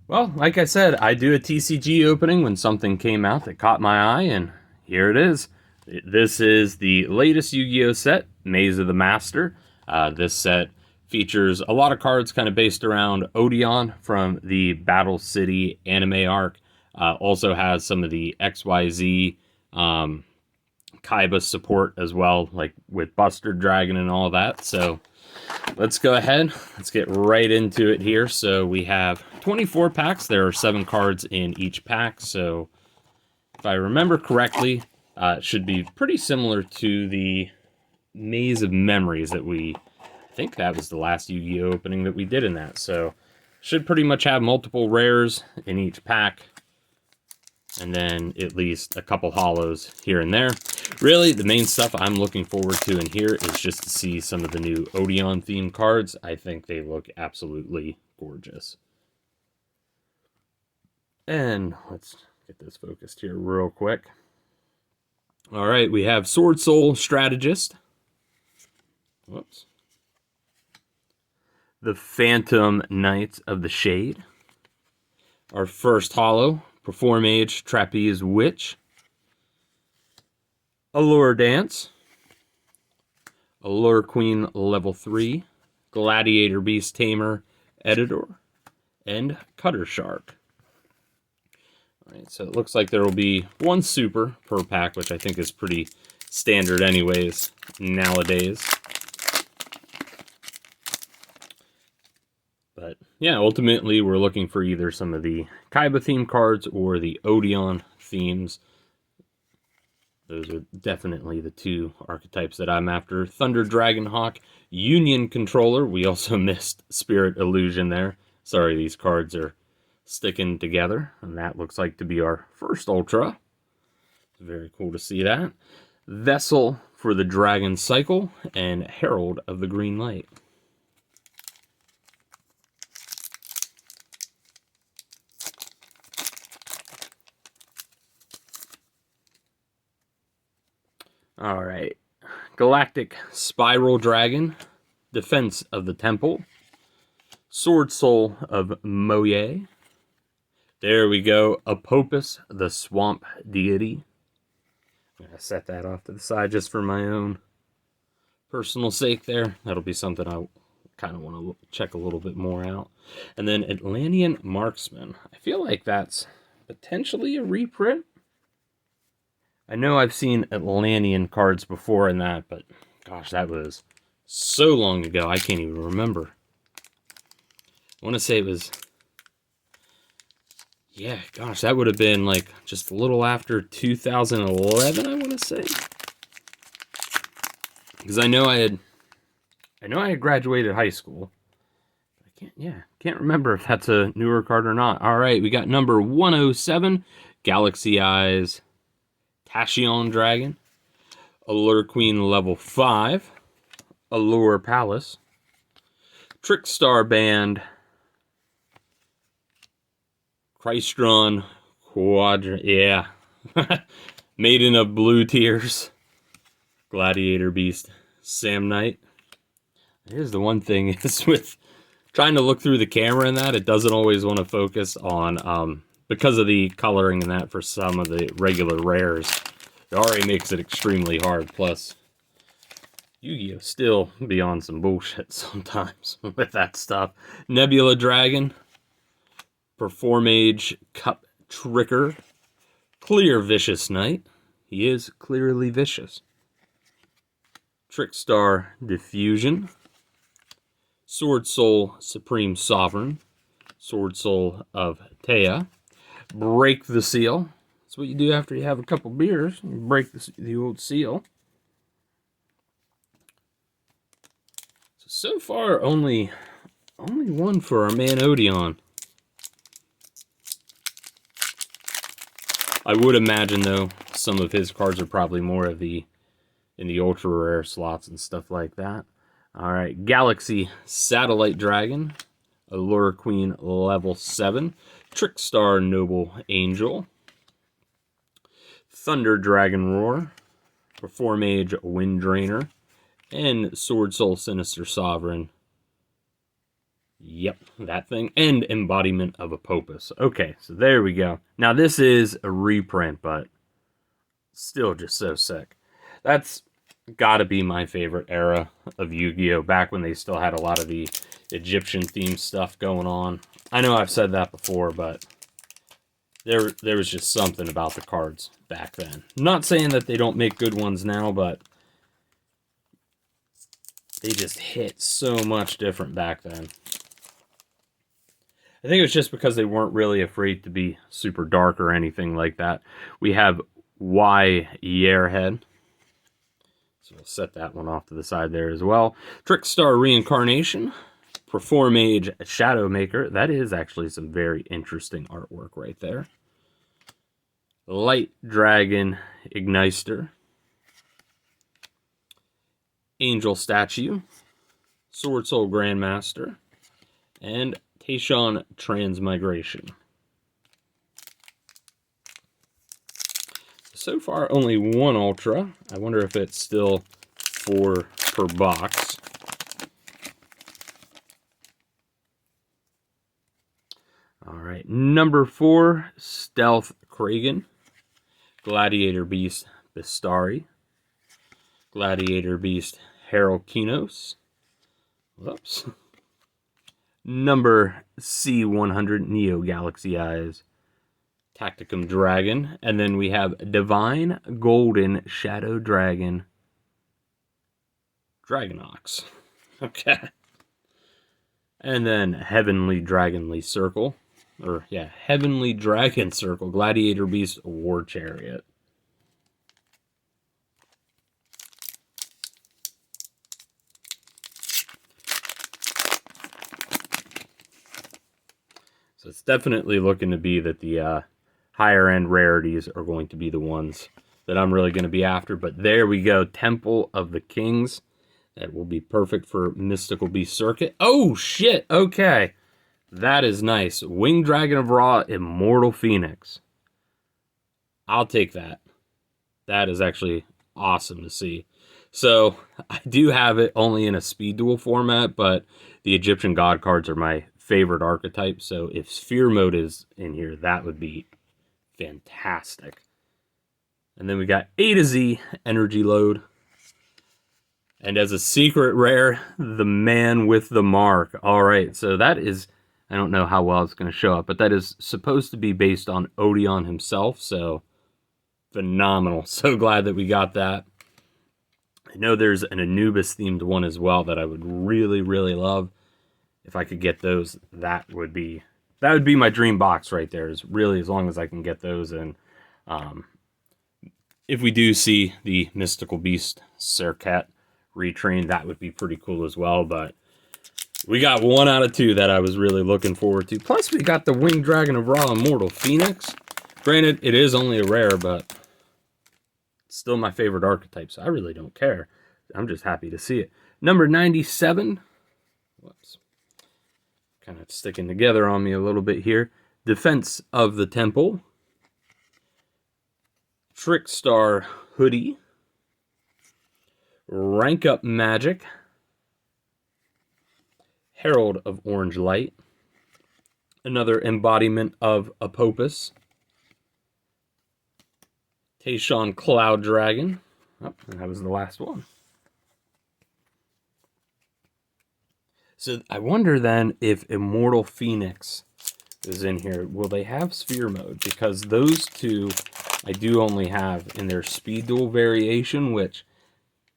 Well, like I said, I do a TCG opening when something came out that caught my eye, and here it is. This is the latest Yu-Gi-Oh set, Maze of the Master. This set features a lot of cards kind of based around Odeon from the Battle City anime arc. Also has some of the XYZ Kaiba support as well, like with Buster Dragon and all that. So let's go ahead. Let's get right into it here. So we have 24 packs. There are 7 cards in each pack. So if I remember correctly, it should be pretty similar to the Maze of Memories that I think that was the last Yu-Gi-Oh opening that we did in that. So should pretty much have multiple rares in each pack, and then at least a couple holos here and there. Really, the main stuff I'm looking forward to in here is just to see some of the new Odeon themed cards. I think they look absolutely gorgeous. And let's get this focused here real quick. All right, we have Sword Soul Strategist. Whoops. The Phantom Knights of the Shade. Our first holo, Perform Age Trapeze Witch. Allure Dance. Allure Queen Level 3. Gladiator Beast Tamer Editor. And Cutter Shark. Alright, so it looks like there will be one super per pack, which I think is pretty standard anyways nowadays. But yeah, ultimately we're looking for either some of the Kaiba theme cards or the Odeon themes. Those are definitely the two archetypes that I'm after. Thunder Dragonhawk, Union Controller. We also missed Spirit Illusion there. Sorry, these cards are sticking together. And that looks like to be our first Ultra. Very cool to see that. Vessel for the Dragon Cycle, and Herald of the Green Light. All right, Galactic Spiral Dragon, Defense of the Temple, Sword Soul of Moye. There we go, Apopus, the Swamp Deity. I'm going to set that off to the side just for my own personal sake there. That'll be something I kind of want to check a little bit more out. And then Atlantean Marksman. I feel like that's potentially a reprint. I know I've seen Atlantean cards before in that, but gosh, that was so long ago, I can't even remember. I want to say it was, yeah, gosh, that would have been like just a little after 2011, I want to say. Because I know I had graduated high school. Can't remember if that's a newer card or not. All right, we got number 107, Galaxy Eyes Tashion Dragon, Allure Queen Level 5, Allure Palace, Trickstar Band, Crystron Quadra, yeah, Maiden of Blue Tears, Gladiator Beast Sam Knight. Here's the one thing is with trying to look through the camera and that, it doesn't always want to focus on, because of the coloring and that for some of the regular rares, it already makes it extremely hard. Plus, Yu-Gi-Oh! Still be on some bullshit sometimes with that stuff. Nebula Dragon, Perform Age Cup Tricker, Clear Vicious Knight. He is clearly vicious. Trickstar Diffusion, Sword Soul Supreme Sovereign, Sword Soul of Taya. Break the seal. That's what you do after you have a couple beers. You break the old seal. So far, only one for our man Odeon. I would imagine, though, some of his cards are probably more of in the ultra rare slots and stuff like that. All right, Galaxy Satellite Dragon, Allure Queen Level 7, Trickstar Noble Angel, Thunder Dragon Roar, Perform Age Wind Drainer, and Sword Soul Sinister Sovereign. Yep, that thing. And embodiment of Apopus. Okay, so there we go. Now this is a reprint, but still just so sick. That's gotta be my favorite era of Yu-Gi-Oh! Back when they still had a lot of the Egyptian themed stuff going on. I know I've said that before, but there was just something about the cards back then. Not saying that they don't make good ones now, but they just hit so much different back then. I think it was just because they weren't really afraid to be super dark or anything like that. We have Yearhead. So we'll set that one off to the side there as well. Trickstar Reincarnation. Perform Age Shadowmaker. That is actually some very interesting artwork right there. Light Dragon Ignister. Angel Statue. Sword Soul Grandmaster. And Taishon Transmigration. So far, only one Ultra. I wonder if it's still 4 per box. Alright, number 4, Stealth Kragan. Gladiator Beast Bistari. Gladiator Beast Heralkinos. Whoops. Number C100, Neo Galaxy Eyes. Tacticum Dragon. And then we have Divine Golden Shadow Dragon. Dragonox. Okay. And then Heavenly Dragonly Circle. Or, yeah, Heavenly Dragon Circle. Gladiator Beast War Chariot. So it's definitely looking to be that the higher end rarities are going to be the ones that I'm really going to be after. But there we go. Temple of the Kings. That will be perfect for Mystical Beast Circuit. Oh, shit. Okay. That is nice. Winged Dragon of Ra, Immortal Phoenix. I'll take that. That is actually awesome to see. So, I do have it only in a speed duel format, but the Egyptian God cards are my favorite archetype. So, if Sphere Mode is in here, that would be fantastic. And then we got A to Z Energy Load. And as a secret rare, the Man with the Mark. All right, so that is, I don't know how well it's going to show up, but that is supposed to be based on Odeon himself, so phenomenal. So glad that we got that. I know there's an Anubis-themed one as well that I would really, really love. If I could get those, that would be my dream box right there, is really as long as I can get those. And if we do see the Mystical Beast Serket retrain, that would be pretty cool as well. But we got 1 out of 2 that I was really looking forward to. Plus, we got the Winged Dragon of Ra, Immortal Phoenix. Granted, it is only a rare, but it's still my favorite archetype, so I really don't care. I'm just happy to see it. Number 97. Whoops. Kind of sticking together on me a little bit here. Defense of the Temple. Trickstar Hoodie. Rank Up Magic. Herald of Orange Light. Another embodiment of Apopus. Taishon Cloud Dragon. Oh, and that was the last one. So I wonder then if Immortal Phoenix is in here. Will they have Sphere Mode? Because those two I do only have in their Speed Duel variation, which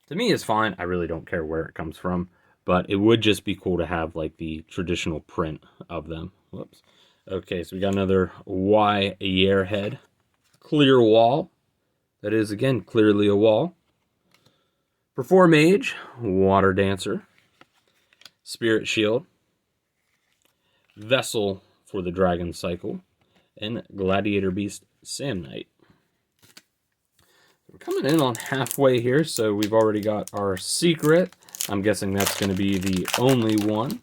to me is fine. I really don't care where it comes from. But it would just be cool to have like the traditional print of them. Whoops. Okay, so we got another Yearhead. Clear Wall. That is, again, clearly a wall. Perform Age. Water Dancer. Spirit Shield. Vessel for the Dragon Cycle. And Gladiator Beast Samnite. We're coming in on halfway here, so we've already got our secret. I'm guessing that's going to be the only one.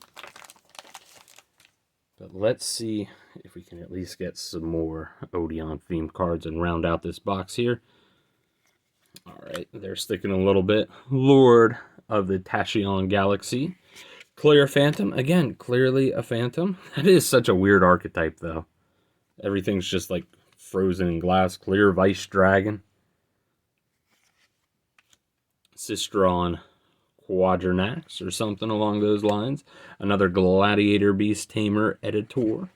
But let's see if we can at least get some more Odeon-themed cards and round out this box here. Alright, they're sticking a little bit. Lord of the Tashion Galaxy. Clear Phantom. Again, clearly a Phantom. That is such a weird archetype, though. Everything's just like frozen in glass. Clear Vice Dragon. Sistron Quadranax or something along those lines. Another Gladiator Beast Tamer Editor.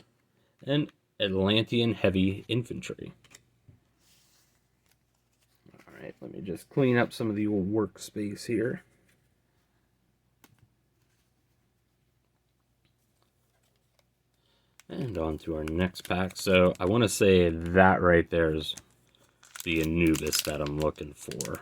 And Atlantean Heavy Infantry. Alright, let me just clean up some of the old workspace here. And on to our next pack. So I want to say that right there is the Anubis that I'm looking for.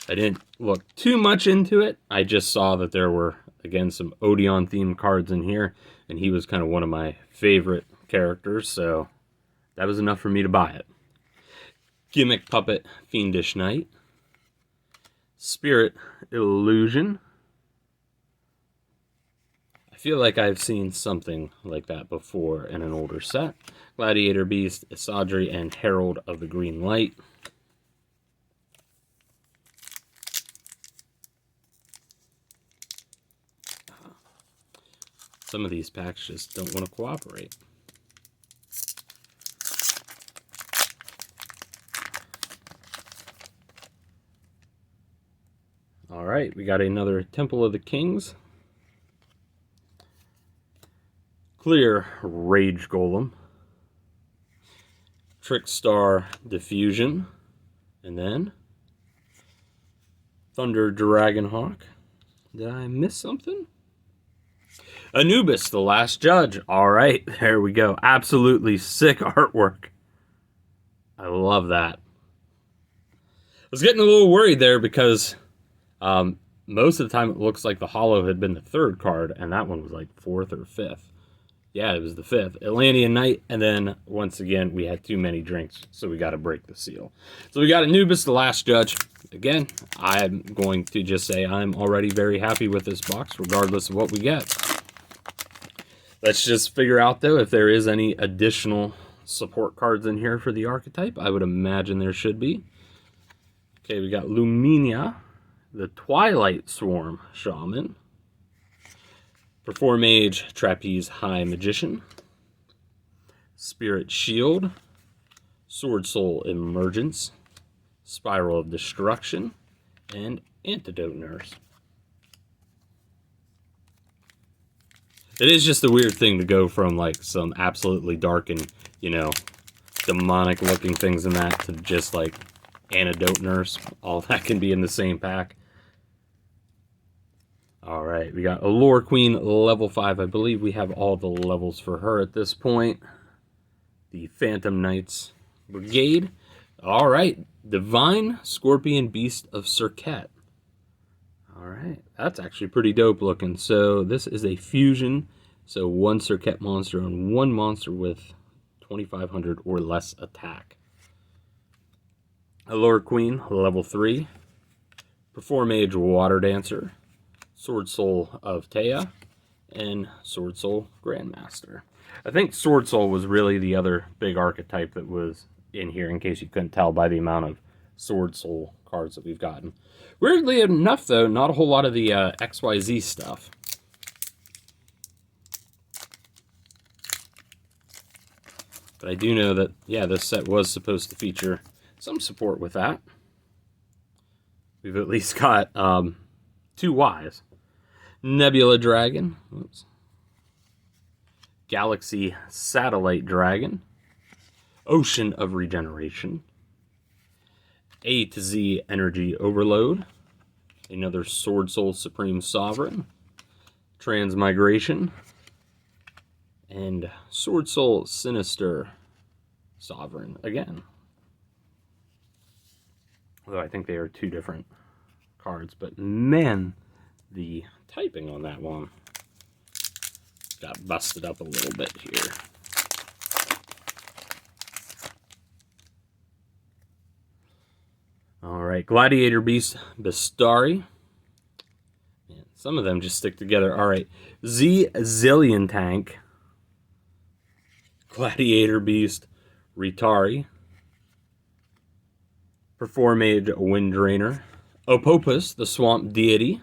I didn't look too much into it. I just saw that there were, again, some Odeon themed cards in here, and he was kind of one of my favorite characters, so that was enough for me to buy it. Gimmick Puppet Fiendish Knight. Spirit Illusion. I feel like I've seen something like that before in an older set. Gladiator Beast, Isadri, and Herald of the Green Light. Some of these packs just don't want to cooperate. Alright, we got another Temple of the Kings. Clear Rage Golem. Trickstar Diffusion. And then Thunder Dragonhawk. Did I miss something? Anubis, the Last Judge. Alright, there we go. Absolutely sick artwork. I love that. I was getting a little worried there because most of the time it looks like the holo had been the third card, and that one was like fourth or fifth. Yeah, it was the fifth. Atlantean Knight, and then once again we had too many drinks, so we got to break the seal. So we got Anubis, the Last Judge. Again, I'm going to just say I'm already very happy with this box, regardless of what we get. Let's just figure out, though, if there is any additional support cards in here for the archetype. I would imagine there should be. Okay, we got Luminia, the Twilight Swarm Shaman. Performage Trapeze High Magician. Spirit Shield. Sword Soul Emergence. Spiral of Destruction. And Antidote Nurse. It is just a weird thing to go from like some absolutely dark and, you know, demonic looking things in that to just like Antidote Nurse. All that can be in the same pack. Alright, we got Allure Queen level 5. I believe we have all the levels for her at this point. The Phantom Knights Brigade. Alright, Divine Scorpion Beast of Serket. Alright, that's actually pretty dope looking. So this is a fusion. So one Serket monster and one monster with 2,500 or less attack. Allure Queen level 3. Performage Water Dancer. Sword Soul of Taya, and Sword Soul Grandmaster. I think Sword Soul was really the other big archetype that was in here, in case you couldn't tell by the amount of Sword Soul cards that we've gotten. Weirdly enough, though, not a whole lot of the XYZ stuff. But I do know that, yeah, this set was supposed to feature some support with that. We've at least got 2 Ys. Nebula Dragon. Oops. Galaxy Satellite Dragon. Ocean of Regeneration. A to Z Energy Overload. Another Sword Soul Supreme Sovereign. Transmigration. And Sword Soul Sinister Sovereign again. Although I think they are 2 different cards, but man, the typing on that one got busted up a little bit here. Alright, Gladiator Beast Bastari. Man, some of them just stick together. Alright, Z Zillion Tank. Gladiator Beast Ritari. Performage Wind Drainer. Opopus, the swamp deity.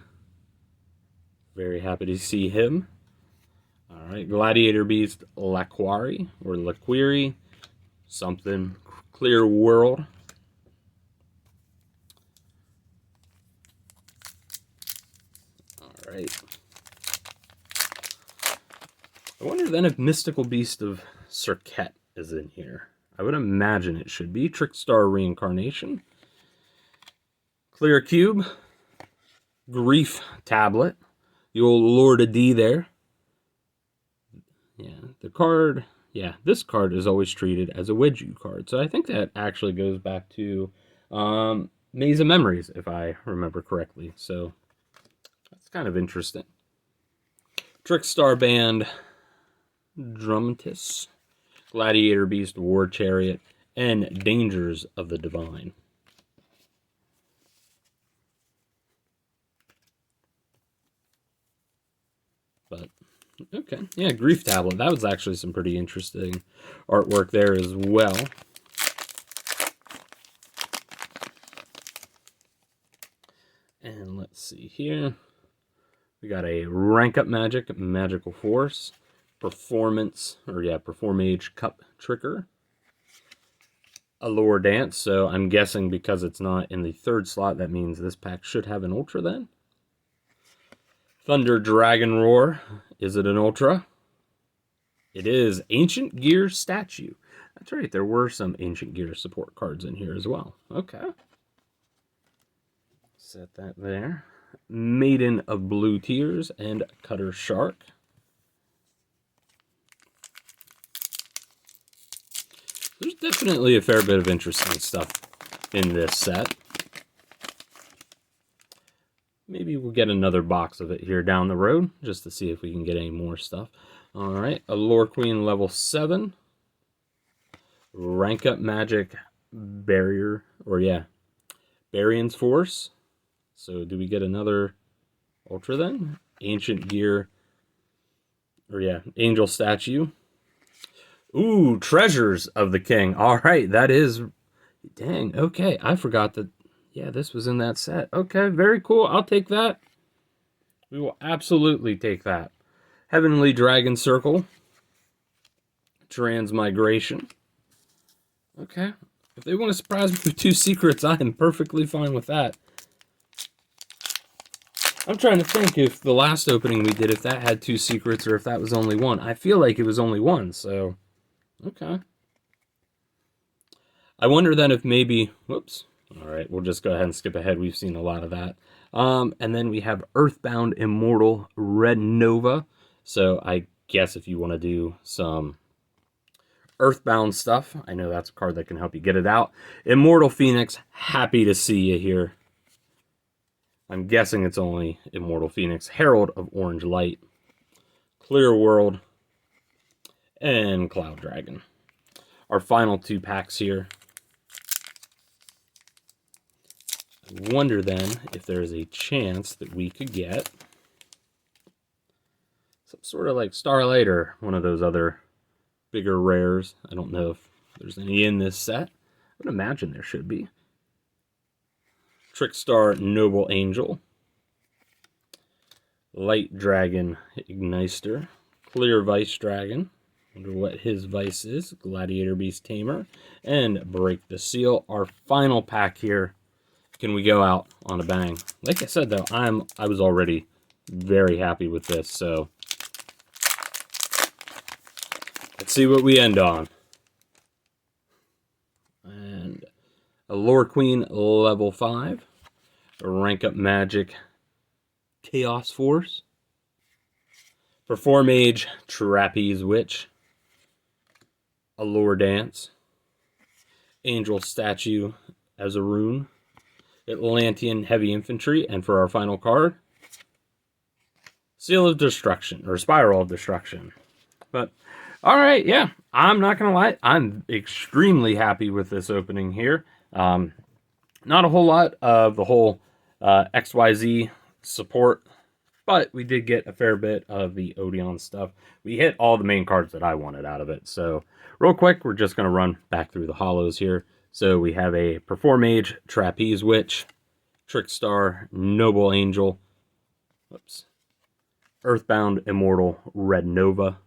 Very happy to see him. All right, Gladiator Beast Laquari or Laquiri, something clear world. All right. I wonder then if Mystical Beast of Serket is in here. I would imagine it should be. Trickstar Reincarnation. Clear Cube. Grief Tablet. The old Lord of D there. Yeah, the card. Yeah, this card is always treated as a Yugioh card. So I think that actually goes back to Maze of Memories, if I remember correctly. So that's kind of interesting. Trickstar Band. Drumtis. Gladiator Beast, War Chariot, and Dangers of the Divine. But, okay. Yeah, Grief Tablet. That was actually some pretty interesting artwork there as well. And let's see here. We got a Rank Up Magic, Magical Force, Performage Cup Tricker, Allure Dance, so I'm guessing because it's not in the third slot, that means this pack should have an Ultra then. Thunder Dragon Roar, is it an Ultra? It is. Ancient Gear Statue. That's right, there were some Ancient Gear support cards in here as well. Okay. Set that there. Maiden of Blue Tears and Cutter Shark. There's definitely a fair bit of interesting stuff in this set. Maybe we'll get another box of it here down the road, just to see if we can get any more stuff. Alright, Allure Queen level 7. Rank Up Magic Barrier, Barion's Force. So do we get another Ultra then? Ancient Gear, Angel Statue. Ooh, Treasures of the King. All right, that is... Dang, okay. I forgot that... Yeah, this was in that set. Okay, very cool. I'll take that. We will absolutely take that. Heavenly Dragon Circle. Transmigration. Okay. If they want to surprise me with 2 secrets, I am perfectly fine with that. I'm trying to think if the last opening we did, if that had 2 secrets or if that was only 1. I feel like it was only 1, so... Okay. I wonder then if maybe... Whoops. All right, we'll just go ahead and skip ahead. We've seen a lot of that. And then we have Earthbound Immortal Red Nova. So I guess if you want to do some Earthbound stuff, I know that's a card that can help you get it out. Immortal Phoenix, happy to see you here. I'm guessing it's only Immortal Phoenix. Herald of Orange Light. Clear World. And Cloud Dragon. Our final 2 packs here. I wonder then if there's a chance that we could get some sort of like Starlight or one of those other bigger rares. I don't know if there's any in this set. I would imagine there should be. Trickstar Noble Angel. Light Dragon Ignister. Clear Vice Dragon. Wonder what his vice is. Gladiator Beast Tamer. And Break the Seal. Our final pack here. Can we go out on a bang? Like I said, though, I was already very happy with this, so let's see what we end on. And Allure Queen level 5. Rank Up Magic Chaos Force. Performage Trapeze Witch. Allure Dance. Angel Statue as a rune. Atlantean Heavy Infantry, and for our final card, Seal of Destruction, or Spiral of Destruction. But, alright, yeah, I'm not going to lie, I'm extremely happy with this opening here. Not a whole lot of the whole XYZ support, but we did get a fair bit of the Odeon stuff. We hit all the main cards that I wanted out of it, so real quick, we're just going to run back through the holos here. So we have a Performage Trapeze Witch, Trickstar, Noble Angel, whoops, Earthbound Immortal, Red Nova,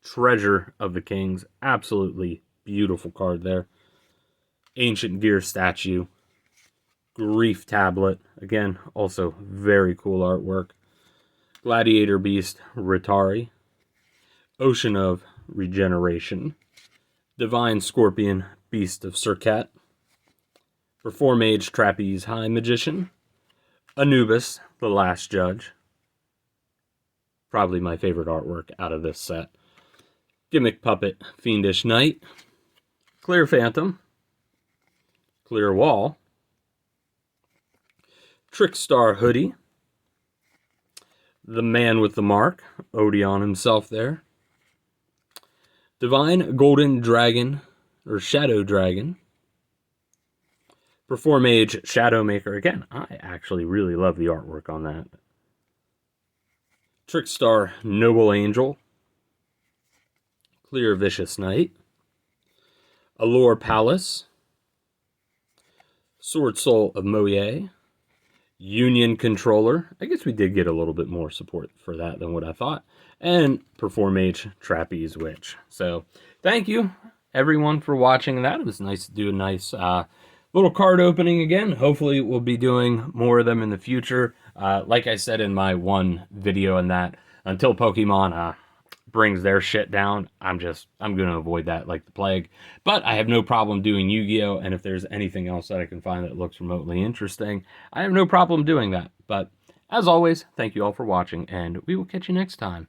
Treasure of the Kings, absolutely beautiful card there. Ancient Gear Statue, Grief Tablet, again, also very cool artwork. Gladiator Beast, Ritari, Ocean of Regeneration, Divine Scorpion, Beast of Serket, Reformage Trapeze High Magician, Anubis, The Last Judge, probably my favorite artwork out of this set. Gimmick Puppet, Fiendish Knight, Clear Phantom, Clear Wall, Trickstar Hoodie, the Man with the Mark, Odeon himself there, Divine Golden Dragon, or Shadow Dragon, Reformage Shadowmaker. Again, I actually really love the artwork on that. Trickstar Noble Angel, Clear Vicious Knight, Allure Palace, Sword Soul of Moye, Union Controller. I guess we did get a little bit more support for that than what I thought. And Performage Trapeze Witch. So, thank you, everyone, for watching that. It was nice to do a nice little card opening again. Hopefully, we'll be doing more of them in the future. Like I said in my one video in that, until Pokemon brings their shit down, I'm going to avoid that like the plague. But I have no problem doing Yu-Gi-Oh! And if there's anything else that I can find that looks remotely interesting, I have no problem doing that. But as always, thank you all for watching, and we will catch you next time.